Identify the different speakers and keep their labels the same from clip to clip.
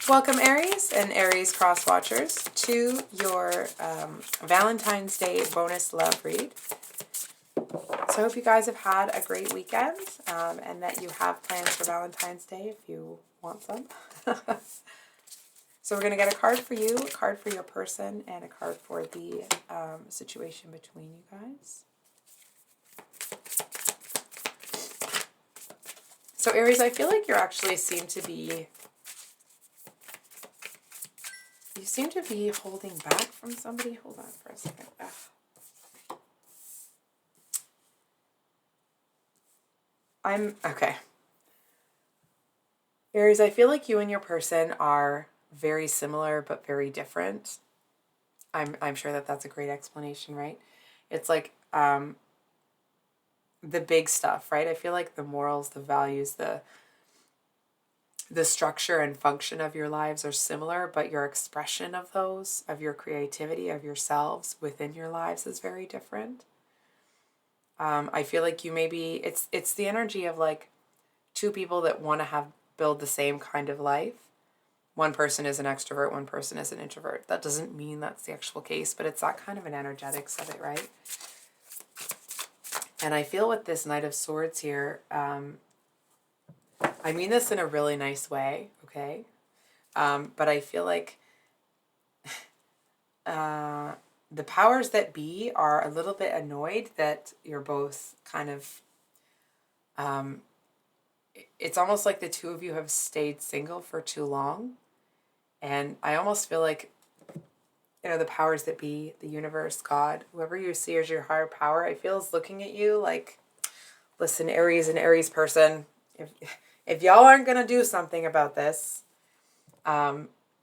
Speaker 1: Welcome, Aries and Aries cross watchers, to your Valentine's Day bonus love read. So I hope you guys have had a great weekend and that you have plans for Valentine's Day if you want some. So we're going to get a card for you, a card for your person, and a card for the situation between you guys. So Aries, I feel like you seem to be holding back from somebody. Hold on for a second. Okay. Aries, I feel like you and your person are very similar but very different. I'm sure that that's a great explanation, right? It's like the big stuff, right? I feel like the morals, the values, the structure and function of your lives are similar, but your expression of those, of your creativity, of yourselves within your lives is very different. I feel like it's the energy of like two people that want to build the same kind of life. One person is an extrovert, one person is an introvert. That doesn't mean that's the actual case, but it's that kind of an energetics of it, right? And I feel with this Knight of Swords here, I mean this in a really nice way, okay? But I feel like the powers that be are a little bit annoyed that you're both kind of, it's almost like the two of you have stayed single for too long. And I almost feel like, the powers that be, the universe, God, whoever you see as your higher power, I feel is looking at you like, listen, Aries and Aries person, if y'all aren't going to do something about this,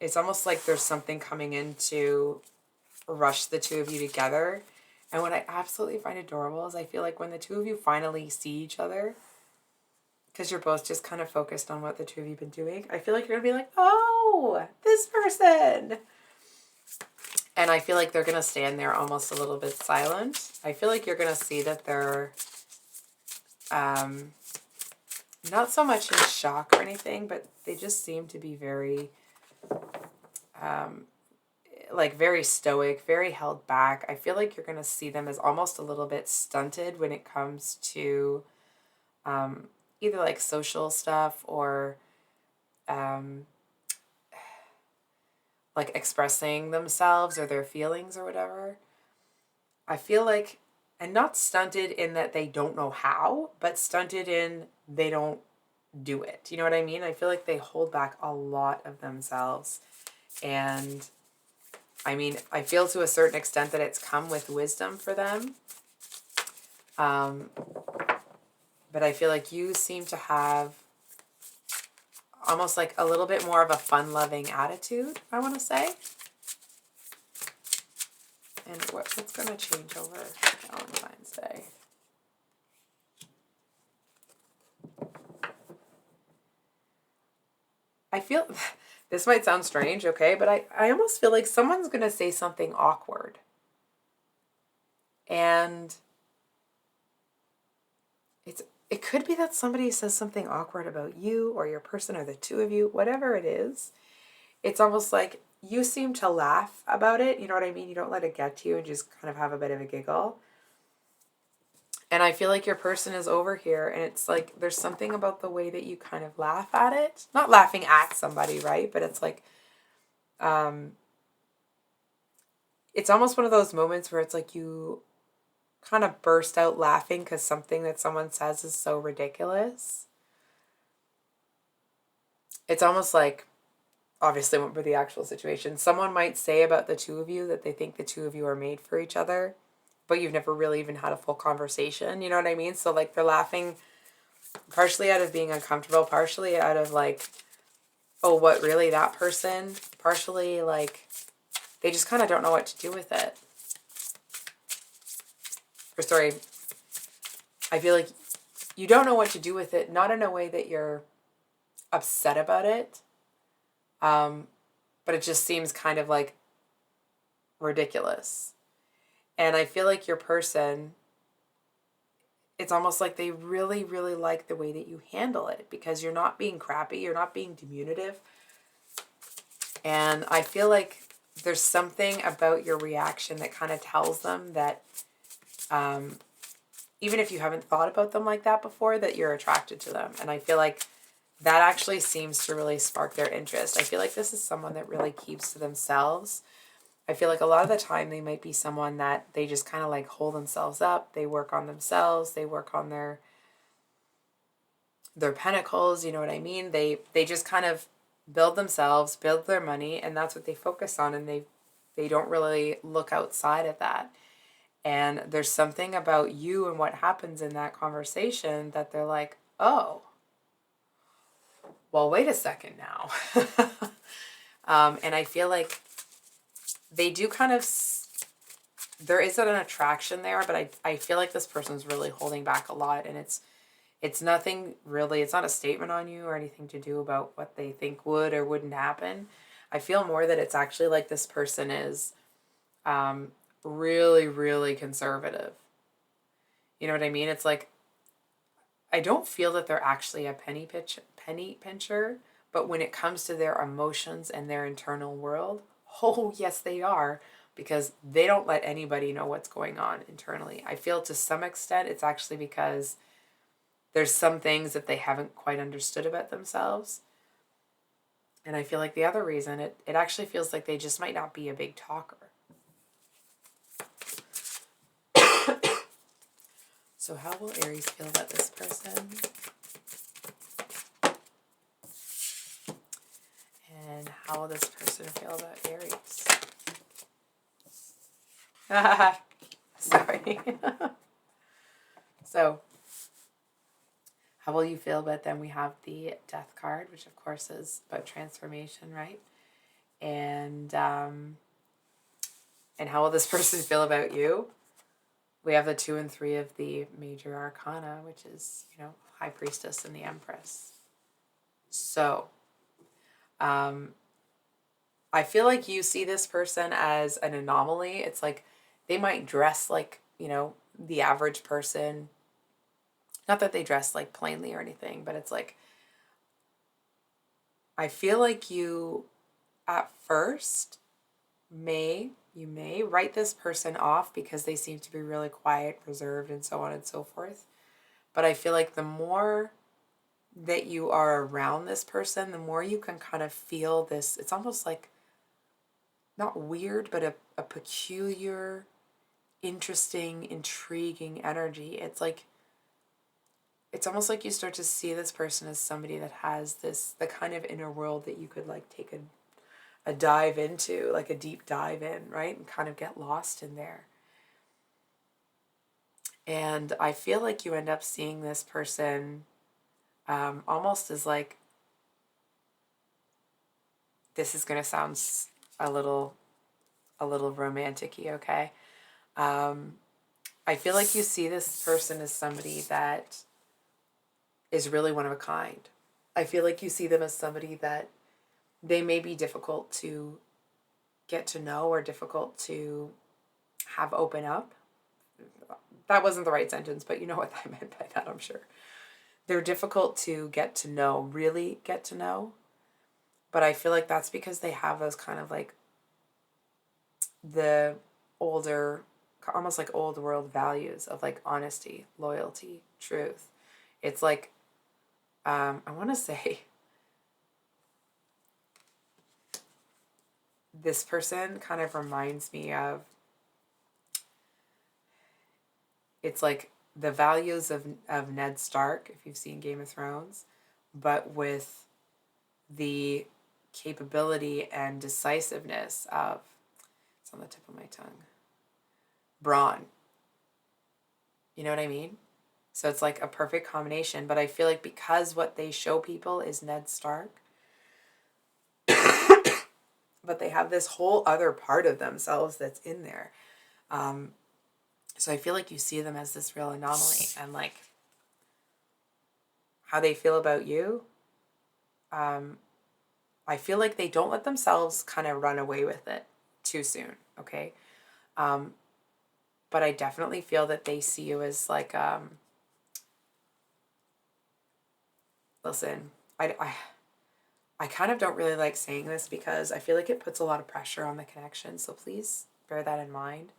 Speaker 1: it's almost like there's something coming in to rush the two of you together. And what I absolutely find adorable is I feel like when the two of you finally see each other, because you're both just kind of focused on what the two of you have been doing, I feel like you're going to be like, oh, this person. And I feel like they're going to stand there almost a little bit silent. I feel like you're going to see that they're not so much in shock or anything, but they just seem to be very, very stoic, very held back. I feel like you're going to see them as almost a little bit stunted when it comes to either like social stuff or like expressing themselves or their feelings or whatever. I feel like, and not stunted in that they don't know how, but stunted in they don't do it. You know what I mean? I feel like they hold back a lot of themselves. And I mean, I feel to a certain extent that it's come with wisdom for them. But I feel like you seem to have almost like a little bit more of a fun-loving attitude, I want to say. And what's going to change over Valentine's Day? I feel, this might sound strange, okay, but I almost feel like someone's going to say something awkward. And it could be that somebody says something awkward about you or your person or the two of you, whatever it is. It's almost like you seem to laugh about it. You know what I mean? You don't let it get to you and just kind of have a bit of a giggle. And I feel like your person is over here and it's like there's something about the way that you kind of laugh at it. Not laughing at somebody, right? But it's like, it's almost one of those moments where it's like you kind of burst out laughing because something that someone says is so ridiculous. It's almost like, obviously won't be the actual situation, someone might say about the two of you that they think the two of you are made for each other, but you've never really even had a full conversation. You know what I mean? So like they're laughing partially out of being uncomfortable, partially out of like, oh, what, really, that person? Partially like they just kind of don't know what to do with it. Or sorry, I feel like you don't know what to do with it, not in a way that you're upset about it, but it just seems kind of like ridiculous. And I feel like your person, it's almost like they really, really like the way that you handle it because you're not being crappy, you're not being diminutive. And I feel like there's something about your reaction that kind of tells them that even if you haven't thought about them like that before, that you're attracted to them. And I feel like that actually seems to really spark their interest. I feel like this is someone that really keeps to themselves. I feel like a lot of the time they might be someone that they just kind of like hold themselves up. They work on themselves. They work on their pentacles. You know what I mean? They just kind of build themselves, build their money, and that's what they focus on. And they don't really look outside of that. And there's something about you and what happens in that conversation that they're like, oh, well, wait a second now. And I feel like they do kind of, there is an attraction there, but I feel like this person's really holding back a lot. And it's nothing really, it's not a statement on you or anything to do about what they think would or wouldn't happen. I feel more that it's actually like this person is really, really conservative. You know what I mean? It's like, I don't feel that they're actually a penny pincher, but when it comes to their emotions and their internal world, oh yes they are, because they don't let anybody know what's going on internally. I feel to some extent it's actually because there's some things that they haven't quite understood about themselves. And I feel like the other reason, it actually feels like they just might not be a big talker. So how will Aries feel about this person? And how will this person feel about Aries? Sorry. So, how will you feel about them? We have the Death card, which of course is about transformation, right? And how will this person feel about you? We have the 2 and 3 of the major arcana, which is, High Priestess and the Empress. So, I feel like you see this person as an anomaly. It's like they might dress like, the average person. Not that they dress like plainly or anything, but it's like, I feel like you at first you may write this person off because they seem to be really quiet, reserved, and so on and so forth. But I feel like the more that you are around this person, the more you can kind of feel this, it's almost like, not weird, but a peculiar, interesting, intriguing energy. It's like, it's almost like you start to see this person as somebody that has the kind of inner world that you could like take a dive into, like a deep dive in, right? And kind of get lost in there. And I feel like you end up seeing this person almost as like, this is going to sound a little romantic-y, okay? I feel like you see this person as somebody that is really one of a kind. I feel like you see them as somebody that they may be difficult to get to know or difficult to have open up. That wasn't the right sentence, but you know what I meant by that, I'm sure. They're difficult to get to know, really get to know. But I feel like that's because they have those kind of like the older, almost like old world values of like honesty, loyalty, truth. It's like, I want to say this person kind of reminds me of, it's like the values of Ned Stark, if you've seen Game of Thrones, but with the capability and decisiveness of, it's on the tip of my tongue, Braun. You know what I mean? So it's like a perfect combination, but I feel like because what they show people is Ned Stark, but they have this whole other part of themselves that's in there. So I feel like you see them as this real anomaly, and like how they feel about you. I feel like they don't let themselves kind of run away with it too soon. Okay. But I definitely feel that they see you as like, listen, I kind of don't really like saying this because I feel like it puts a lot of pressure on the connection. So please bear that in mind.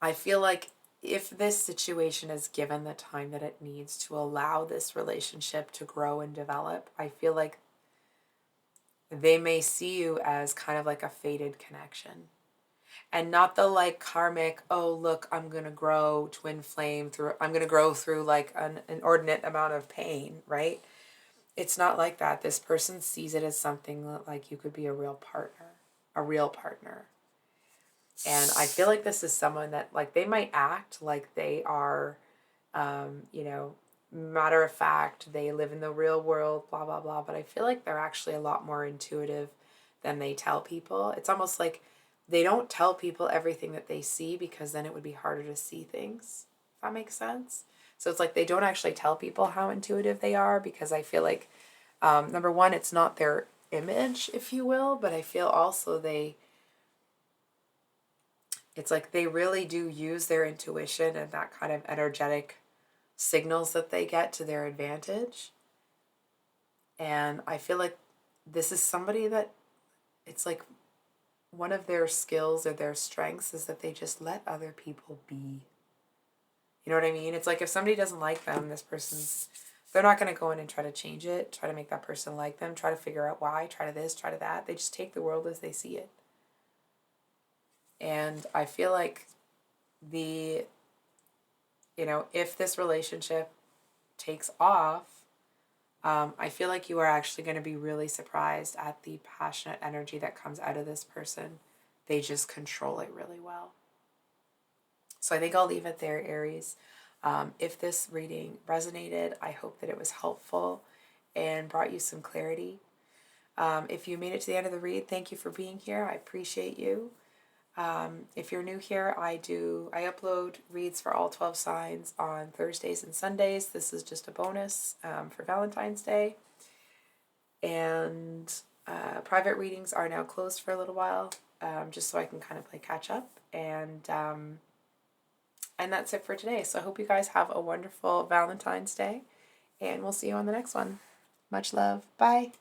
Speaker 1: I feel like if this situation is given the time that it needs to allow this relationship to grow and develop, I feel like they may see you as kind of like a fated connection. And not the like karmic, oh, look, I'm going to grow twin flame through, I'm going to grow through like an inordinate amount of pain, right? It's not like that. This person sees it as something that, like, you could be a real partner, a real partner. And I feel like this is someone that, like, they might act like they are, you know, matter of fact, they live in the real world, blah, blah, blah. But I feel like they're actually a lot more intuitive than they tell people. It's almost like they don't tell people everything that they see because then it would be harder to see things, if that makes sense. So it's like they don't actually tell people how intuitive they are because I feel like, number one, it's not their image, if you will, but I feel also it's like they really do use their intuition and that kind of energetic signals that they get to their advantage. And I feel like this is somebody that it's like one of their skills or their strengths is that they just let other people be. You know what I mean? It's like if somebody doesn't like them, they're not going to go in and try to change it, try to make that person like them, try to figure out why, try to this, try to that. They just take the world as they see it. And I feel like if this relationship takes off, I feel like you are actually going to be really surprised at the passionate energy that comes out of this person. They just control it really well. So I think I'll leave it there, Aries. If this reading resonated, I hope that it was helpful and brought you some clarity. If you made it to the end of the read, thank you for being here. I appreciate you. If you're new here, I upload reads for all 12 signs on Thursdays and Sundays. This is just a bonus for Valentine's Day. And private readings are now closed for a little while, just so I can kind of play catch up. And that's it for today. So I hope you guys have a wonderful Valentine's Day, and we'll see you on the next one. Much love. Bye.